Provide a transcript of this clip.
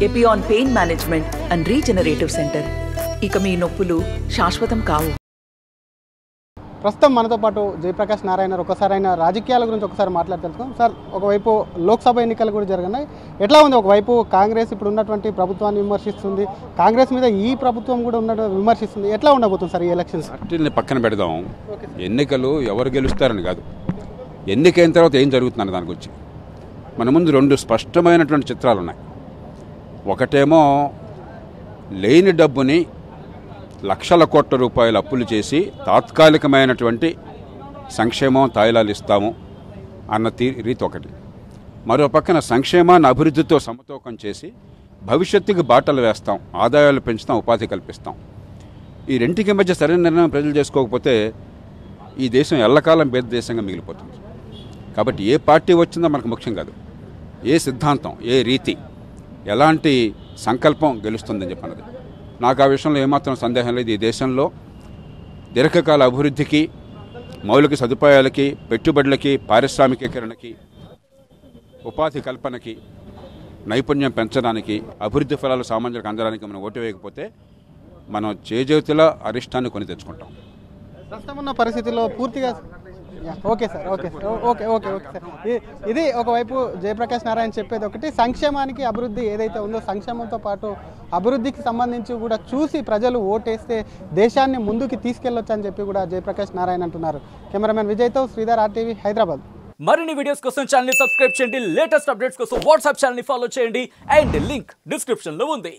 Epione pain management and regenerative centre. ఇక మీ నొప్పులు శాశ్వతం కావు. ప్రస్తుతం మనతో పాటు జయప్రకాష్ నారాయణ ఒకసారి ఆయన రాజకీయాల గురించి ఒకసారి మాట్లాడి తెలుసుకుందాం. సార్, ఒకవైపు లోక్సభ ఎన్నికలు కూడా జరగన్నాయి. ఎట్లా ఉంది? ఒకవైపు కాంగ్రెస్ ఇప్పుడు ఉన్నటువంటి ప్రభుత్వాన్ని విమర్శిస్తుంది, కాంగ్రెస్ మీద ఈ ప్రభుత్వం కూడా ఉన్న విమర్శిస్తుంది. ఎట్లా ఉండబోతుంది సార్ ఈ ఎలక్షన్స్? పార్టీని పక్కన పెడదాం. ఎన్నికలు ఎవరు గెలుస్తారని కాదు, ఎన్నికైన తర్వాత ఏం జరుగుతుందన్న దాని గురించి మన ముందు రెండు స్పష్టమైనటువంటి చిత్రాలు ఉన్నాయి. ఒకటేమో లేని డబ్బుని లక్షల కోట్ల రూపాయల అప్పులు చేసి తాత్కాలికమైనటువంటి సంక్షేమం తాయిలాలు ఇస్తాము అన్న రీతి ఒకటి. మరో పక్కన సంక్షేమాన్ని అభివృద్ధితో సమతూకం చేసి భవిష్యత్తుకి బాటలు వేస్తాం, ఆదాయాలు పెంచుతాం, ఉపాధి కల్పిస్తాం. ఈ రెంటికి మధ్య సరైన నిర్ణయం ప్రజలు చేసుకోకపోతే ఈ దేశం ఎల్లకాలం పేద దేశంగా మిగిలిపోతుంది. కాబట్టి ఏ పార్టీ వచ్చిందో మనకు ముఖ్యం కాదు, ఏ సిద్ధాంతం, ఏ రీతి, ఎలాంటి సంకల్పం గెలుస్తుందని చెప్పన్నది. నాకు ఆ విషయంలో ఏమాత్రం సందేహం లేదు. ఈ దేశంలో దీర్ఘకాల అభివృద్ధికి, మౌలిక సదుపాయాలకి, పెట్టుబడులకి, పారిశ్రామికీకరణకి, ఉపాధి కల్పనకి, నైపుణ్యం పెంచడానికి, అభివృద్ధి ఫలాలు సామాన్యులకు అందడానికి మనం ఓటు వేయకపోతే మనం చేజేతుల అరిష్టాన్ని కొని తెచ్చుకుంటాం. ప్రస్తుతం ఉన్న పరిస్థితుల్లో పూర్తిగా okay sir, okay okay okay okay sir. ఇది ఒకవైపు జయప్రకాష్ నారాయణ చెప్పేది ఒకటి. సంక్షేమానికి అభివృద్ధి ఏదైతే ఉందో, సంక్షేమంతో పాటు అభివృద్ధికి సంబంధించి కూడా చూసి ప్రజలు ఓటేస్తే దేశాన్ని ముందుకు తీసుకెళ్లొచ్చు అని చెప్పి కూడా జయప్రకాష్ నారాయణ అంటున్నారు. కెమెరామెన్ విజయ్తో శ్రీధర్, RTV, హైదరాబాద్. మరిన్ని వీడియోస్ కోసం ఛానల్ ని సబ్స్క్రైబ్ చేయండి, లేటెస్ట్ అప్డేట్స్ కోసం వాట్సాప్ ఛానల్ ని ఫాలో చేయండి అండ్ లింక్ డిస్క్రిప్షన్ లో ఉంది.